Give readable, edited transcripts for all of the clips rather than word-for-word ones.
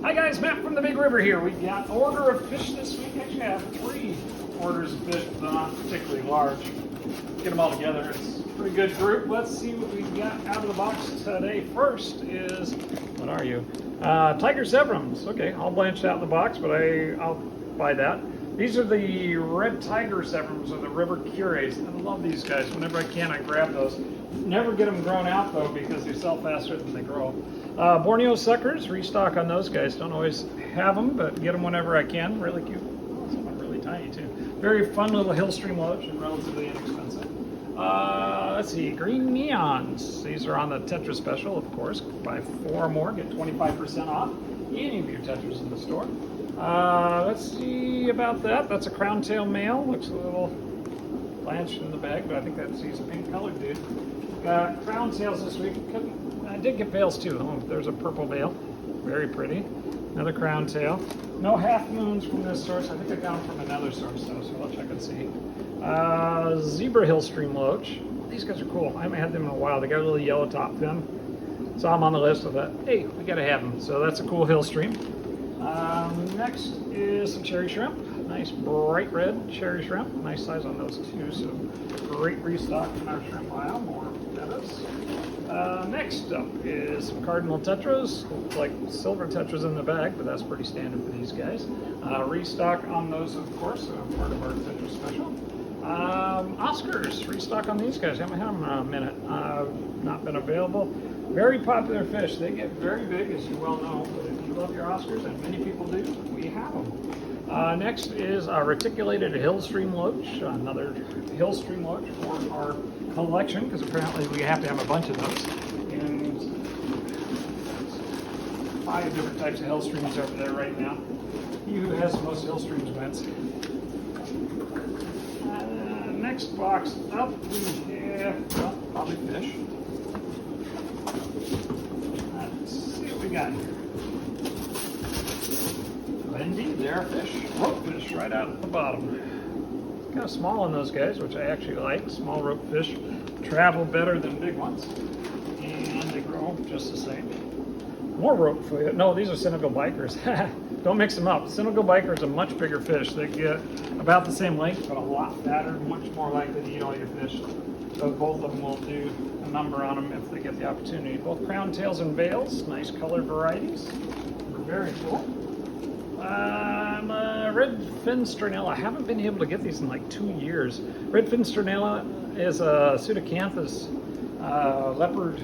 Hi guys, Matt from the Big River here. We got an order of fish this week. Actually, I have 3 orders of fish, but they're not particularly large. Get them all together. It's a pretty good group. Let's see what we got out of the box today. First is, what are you? Tiger zebrums. Okay, all blanched out in the box, but I'll buy that. These are the red tiger zebrums or the river corys. I love these guys. Whenever I can, I grab those. Never get them grown out though because they sell faster than they grow. Borneo suckers, restock on those guys. Don't always have them, but get them whenever I can. Really cute. Oh, some are really tiny too. Very fun little hill stream loach and relatively inexpensive. Let's see, green neons. These are on the tetra special, of course. Buy 4 or more, get 25% off any of your tetras in the store. Let's see about that. That's a crown tail male. Looks a little blanched in the bag, but I think he's a pink colored dude. Got crown tails this week. I did get veils too. Oh, there's a purple veil. Very pretty. Another crown tail. No half moons from this source. I think I got them from another source though, so I'll check and see. Zebra hill stream loach. These guys are cool. I haven't had them in a while. They got a little yellow top fin. Saw them on the list. I thought, hey, we gotta have them. So that's a cool hill stream. Next is some cherry shrimp. Nice bright red cherry shrimp. Nice size on those too. So great restock in our shrimp aisle. More bettas. Next up is some cardinal tetras. Look like silver tetras in the bag, but that's pretty standard for these guys. Restock on those, of course, part of our tetra special. Oscars, restock on these guys. Haven't had them in a minute. Not been available. Very popular fish. They get very big, as you well know. But if you love your Oscars, and many people do, we have them. Next is a reticulated hill stream loach. Another hill stream loach for our collection, because apparently we have to have a bunch of those. And 5 different types of hill streams over there right now. He who has the most hill streams wins. Next box up, we have, well, probably fish. Let's see what we got here. Indeed, they are fish. Rope fish right out at the bottom. Kind of small on those guys, which I actually like. Small rope fish travel better than big ones. And they grow just the same. More rope fish. No, these are Senegal bikers. Don't mix them up. Senegal biker is a much bigger fish. They get about the same length, but a lot fatter, much more likely to eat all your fish. So both of them will do a number on them if they get the opportunity. Both crown tails and veils, nice colored varieties. Very cool. Red fin sternella. I haven't been able to get these in like 2 years. Red fin sternella is a pseudacanthus, leopard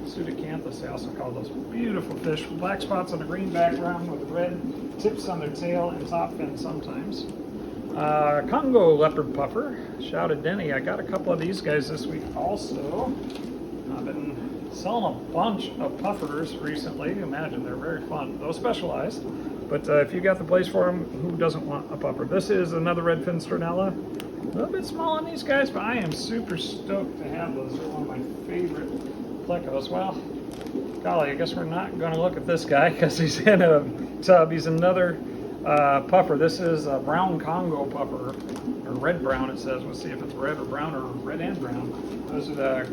pseudacanthus, they also call those. Beautiful fish. Black spots on a green background with red tips on their tail and top fin sometimes. Congo leopard puffer. Shouted Denny. I got a couple of these guys this week also. I've been selling a bunch of puffers recently. Imagine, they're very fun. Those specialized. But if you got the place for them, who doesn't want a puffer? This is another red fin sternella. A little bit small on these guys, but I am super stoked to have those. They're one of my favorite plecos. Well, golly, I guess we're not going to look at this guy because he's in a tub. He's another puffer. This is a brown Congo puffer, or red brown it says. We'll see if it's red or brown or red and brown. Those are the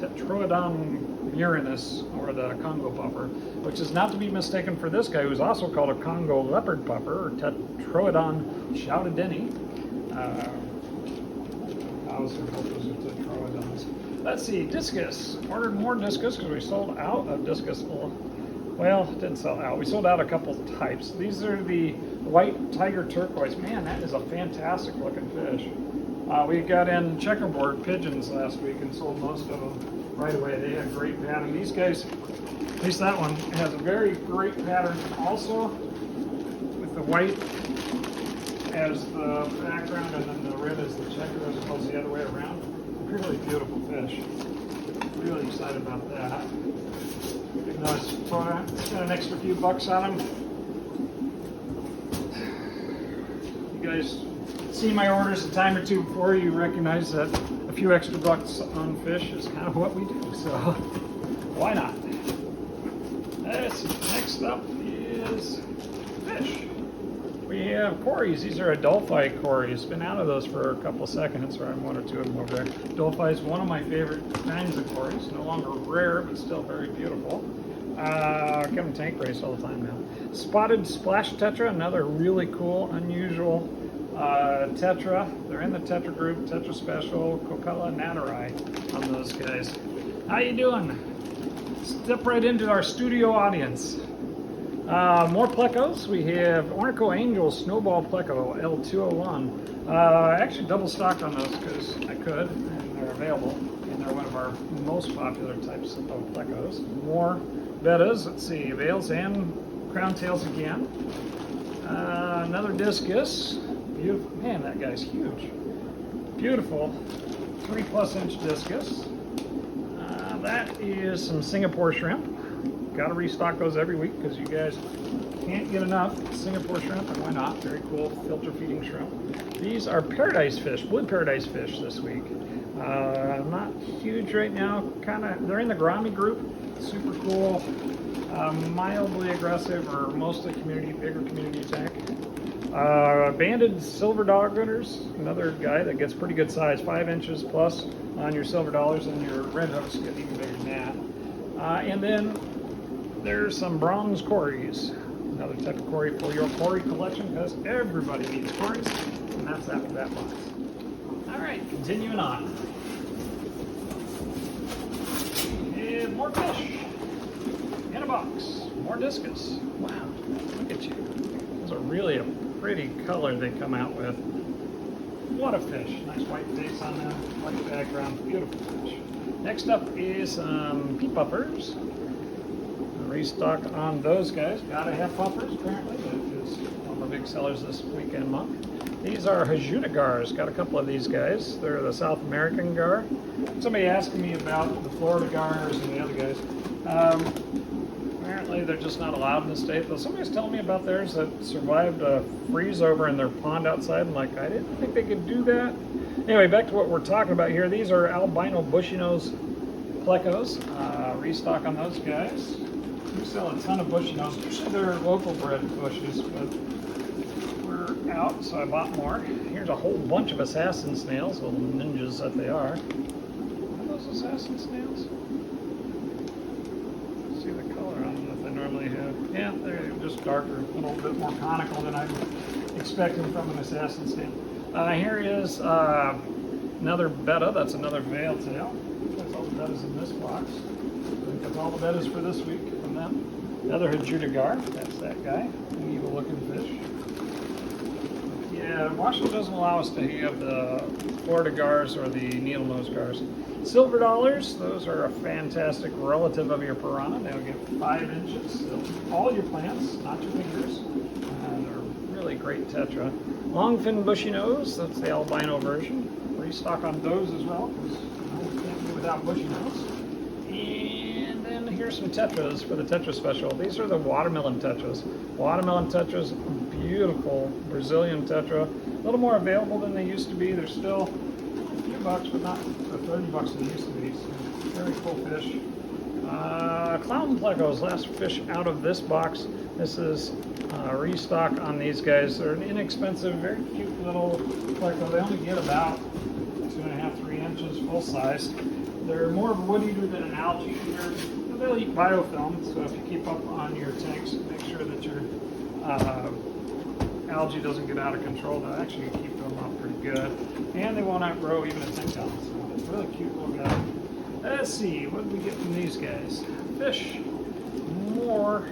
Tetroodon murinus, or the Congo puffer, which is not to be mistaken for this guy, who's also called a Congo leopard puffer, or Tetroodon shoutedeni. Let's see, discus. Ordered more discus because we sold out of discus. Well, didn't sell out. We sold out a couple types. These are the white tiger turquoise. Man, that is a fantastic looking fish. We got in checkerboard pigeons last week and sold most of them right away. They have great pattern. These guys, at least that one, has a very great pattern also, with the white as the background and then the red as the checker, as opposed to the other way around. Really beautiful fish. Really excited about that. Even though I spent an extra few bucks on them. You guys see my orders a time or two before, you recognize that a few extra bucks on fish is kind of what we do, so why not? Next up is fish. We have corys. These are Adelphi corys. Been out of those for a couple seconds, or I'm 1 or 2 of them over there. Adelphi is one of my favorite kinds of corys. No longer rare, but still very beautiful. Give them tank race all the time now. Spotted splash tetra, another really cool, unusual tetra. They're in the tetra group, tetra special, Copella nateri on those guys. How you doing? Step right into our studio audience. More plecos. We have Ornico Angel Snowball Pleco L201. Actually double stocked on those because I could, and they're available. And they're one of our most popular types of plecos. More bettas. Let's see, veils and crown tails again. Another discus. Beautiful. Man, that guy's huge. Beautiful 3+ inch discus. That is some Singapore shrimp. Got to restock those every week because you guys can't get enough Singapore shrimp, and why not? Very cool filter feeding shrimp. These are paradise fish, blue paradise fish this week. Not huge right now. They're in the Grami group. Super cool. Mildly aggressive, or mostly bigger community attack. Banded silver dogwooders, another guy that gets pretty good size, 5 inches plus on your silver dollars, and your red hooks get even bigger than that. And then there's some bronze corys, another type of cory for your cory collection, because everybody needs corys, and that's after that box. All right, continuing on. And more fish in a box. More discus. Wow, look at you. Those are really a pretty color they come out with. What a fish. Nice white face on them, white background, beautiful fish. Next up is peat puffers. Restock on those guys. Gotta have puffers, apparently. That is one of our big sellers this weekend month. These are Hajuta gars. Got a couple of these guys. They're the South American gar. Somebody asked me about the Florida gars and the other guys. Apparently they're just not allowed in the state. Though somebody's telling me about theirs that survived a freeze over in their pond outside. I'm like, I didn't think they could do that. Anyway, back to what we're talking about here. These are albino bushynose plecos. Restock on those guys. We sell a ton of bushynose. Usually they're local bred bushes, but we're out, so I bought more. Here's a whole bunch of assassin snails, little ninjas that they are. Are those assassin snails? See the color on them that they normally have. Yeah, they're just darker, a little bit more conical than I'm expecting from an assassin snail. Here is another betta. That's another veil tail. That's all the bettas in this box. I think that's all the bettas for this week from them. Another Hajuta gar. That's that guy. An evil looking fish. Yeah, Washington doesn't allow us to have the Florida gars or the needlenose gars. Silver dollars, those are a fantastic relative of your piranha. They'll get 5 inches. All your plants, not your fingers. They're really great tetra. Longfin bushynose, that's the albino version. Restock on those as well, because we can't do without bushynose. And then here's some tetras for the tetra special. These are the watermelon tetras. Watermelon tetras, beautiful Brazilian tetra. A little more available than they used to be. They're still a few bucks, but not the 30 bucks they used to be. So very cool fish. Clown plecos, last fish out of this box. This is restock on these guys. They're an inexpensive, very cute little pleco. They only get about 2.5, 3 inches full size. They're more of a wood eater than an algae eater. They'll eat biofilm, so if you keep up on your tanks, make sure that your algae doesn't get out of control. They'll actually keep them up pretty good. And they won't outgrow even a 10 count. So it's a really cute little guy. Let's see, what did we get from these guys? Fish. More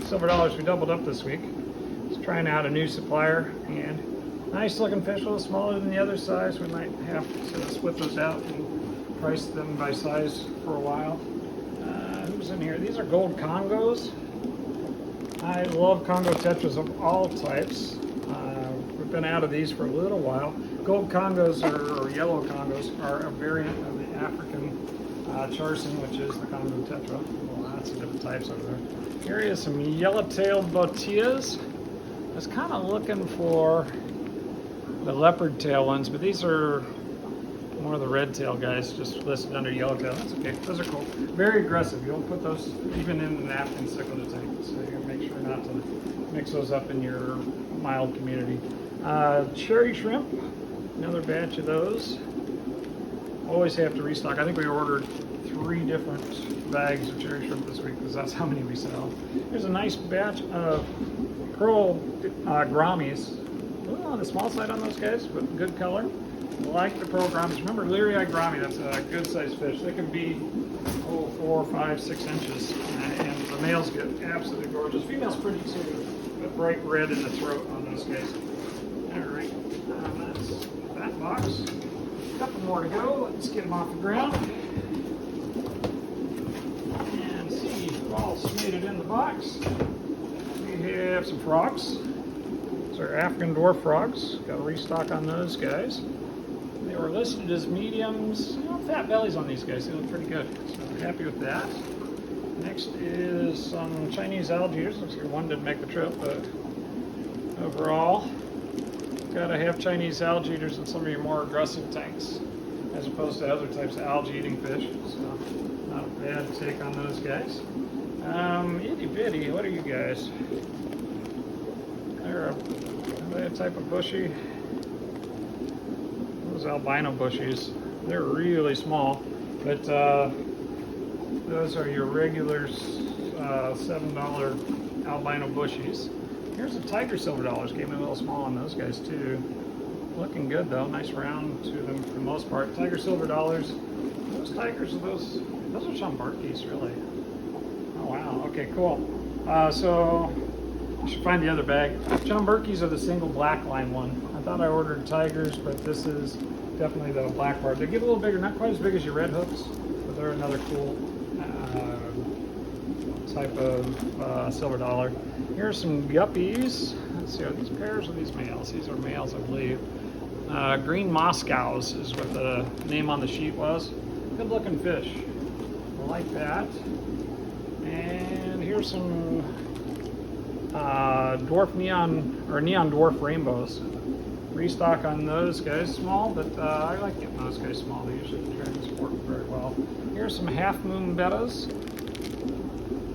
silver dollars. We doubled up this week. Just trying out a new supplier, and nice looking fish, a little smaller than the other size. We might have to split those out and price them by size for a while. Who's in here? These are gold Congos. I love Congo tetras of all types. We've been out of these for a little while. Gold Congos, or yellow Congos, are a variant of the African charson, which is the Congo tetra. Lots of different types over there. Here is some yellow-tailed botillas. I was kind of looking for the leopard tail ones, but these are more of the red tail guys, just listed under yellowtail. That's okay. Those are cool. Very aggressive. You'll put those even in the napkin cichlid tank, so you make sure not to mix those up in your mild community. Cherry shrimp, another batch of those. Always have to restock. I think we ordered 3 different bags of cherry shrimp this week because that's how many we sell. Here's a nice batch of pearl grammies. A little on the small side on those guys, but good color. I like the pearl grammies. Remember, leery-eyed grammy, that's a good sized fish. They can be 4, 5, 6 inches, and the males get absolutely gorgeous. Females pretty too, but bright red in the throat on those guys. All right, that's that box. A couple more to go. Let's get them off the ground and see who else made it in the box. We have some frogs. These are African dwarf frogs. Got a restock on those guys. They were listed as mediums. You know, fat bellies on these guys. They look pretty good. So happy with that. Next is some Chinese alligators. Looks like one didn't make the trip, but overall, gotta have Chinese alligators in some of your more aggressive tanks, as opposed to other types of algae-eating fish. So not a bad take on those guys. Itty bitty. What are you guys? They're a type of bushy. Those albino bushies. They're really small, but those are your regular $7 albino bushies. Here's a tiger silver dollars. Came in a little small on those guys too. Looking good though. Nice round to them for the most part. Tiger silver dollars. Those tigers are those are Chambarkis really. Oh wow. Okay, cool. So I should find the other bag. Chambarkis are the single black line one. I thought I ordered tigers, but this is definitely the black part. They get a little bigger, not quite as big as your red hooks, but they're another cool type of silver dollar. Here's some guppies. Let's see, are these pairs or these males? These are males, I believe. Green Moscows is what the name on the sheet was. Good looking fish. I like that. And here's some dwarf neon dwarf rainbows. Restock on those guys, small, but I like getting those guys small. They usually transport very well. Here's some half moon bettas.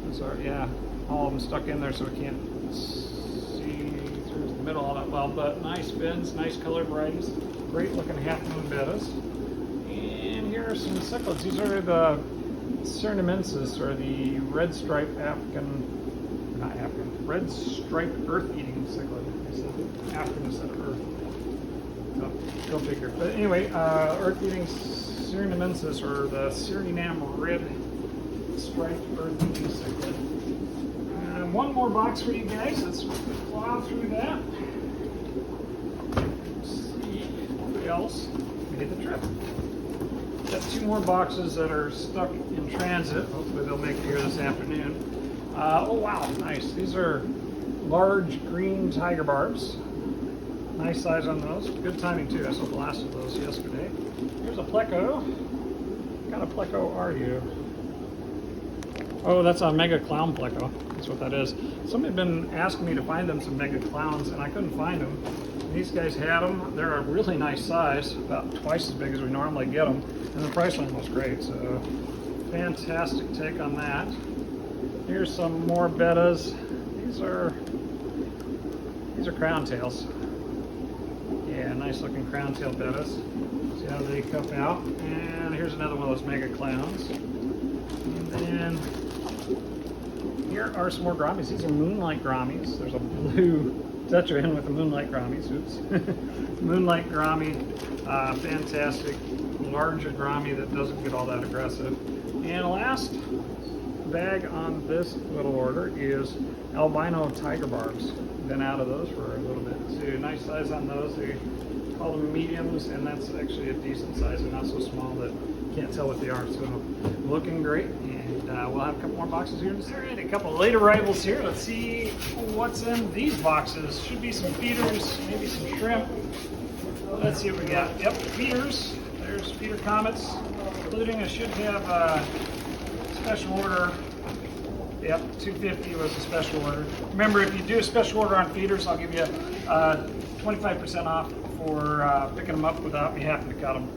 Those are, yeah, all of them stuck in there so we can't see through the middle all that well, but nice fins, nice color varieties, great looking half moon bettas. And here are some cichlids. These are the Cernamensis, or the red stripe red striped earth-eating cichlid. I said African instead of earth. So, go figure. But anyway, earth-eating Cernamensis, or the Suriname red striped earth-eating cichlid. One more box for you guys. Let's plow through that. See what else made the trip. Got 2 more boxes that are stuck in transit. Hopefully they'll make it here this afternoon. Oh wow, nice. These are large green tiger barbs. Nice size on those. Good timing too. I sold the last of those yesterday. Here's a pleco. What kind of pleco are you? Oh, that's a mega clown pleco. That's what that is. Somebody had been asking me to find them some mega clowns, and I couldn't find them. And these guys had them. They're a really nice size, about twice as big as we normally get them, and the price line was great. So, fantastic take on that. Here's some more bettas. These are crown tails. Yeah, nice looking crown tail bettas. See how they cup out. And here's another one of those mega clowns. And then here are some more grammies. These are moonlight grammies. There's a blue tetra in with the moonlight grammies. Oops. Moonlight grammy, fantastic, larger grammy that doesn't get all that aggressive. And last bag on this little order is albino tiger barbs. Been out of those for a little bit too. Nice size on those. They call them mediums, and that's actually a decent size. They're not so small that you can't tell what they are. So looking great, and we'll have a couple more boxes here. All right, a couple late arrivals here. Let's see what's in these boxes. Should be some feeders, maybe some shrimp. Let's see what we got. Yep, feeders. There's feeder comets, including I should have a special order. Yep, $250 was a special order. Remember, if you do a special order on feeders, I'll give you 25% off for picking them up without me having to cut them.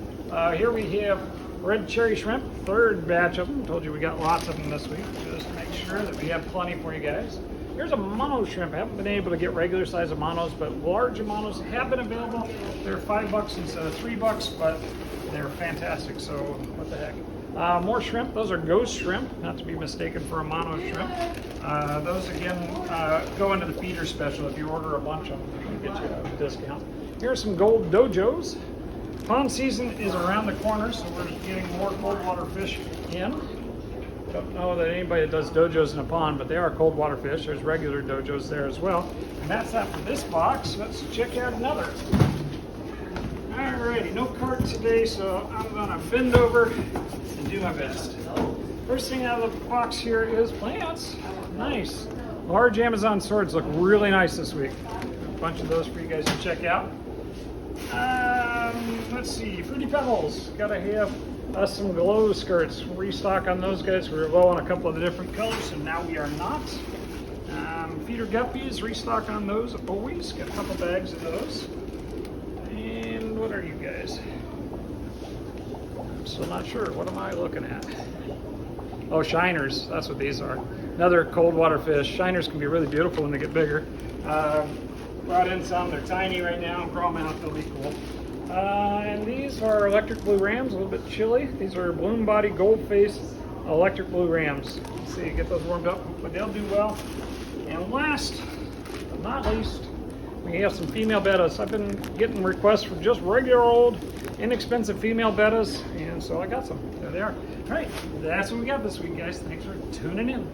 Here we have red cherry shrimp, 3rd batch of them. Told you we got lots of them this week, just to make sure that we have plenty for you guys. Here's a mono shrimp. I haven't been able to get regular size of monos, but large monos have been available. They're $5 instead of $3, but they're fantastic, so what the heck. More shrimp. Those are ghost shrimp, not to be mistaken for a mono shrimp. Those again go into the feeder special. If you order a bunch of them, we can get you a discount. Here are some gold dojos. Pond season is around the corner, so we're getting more cold water fish in. Don't know that anybody that does dojos in a pond, but they are cold water fish. There's regular dojos there as well. And that's that for this box. Let's check out another. Alrighty, no cart today, so I'm gonna bend over and do my best. First thing out of the box here is plants. Nice. Large Amazon swords look really nice this week. A bunch of those for you guys to check out. Let's see, Fruity Pebbles. Gotta have some glow skirts. Restock on those guys. We were low on a couple of the different colors, and now we are not. Feeder guppies, restock on those always. Got a couple bags of those. And what are you guys? I'm still not sure. What am I looking at? Oh, shiners. That's what these are. Another cold water fish. Shiners can be really beautiful when they get bigger. Brought in some. They're tiny right now. Grow them out. They'll be cool. And these are electric blue rams. A little bit chilly. These are bloom body gold face electric blue rams. Let's see. Get those warmed up. Hopefully they'll do well. And last but not least, we have some female bettas. I've been getting requests for just regular old, inexpensive female bettas, and so I got some. There they are. All right, that's what we got this week, guys. Thanks for tuning in.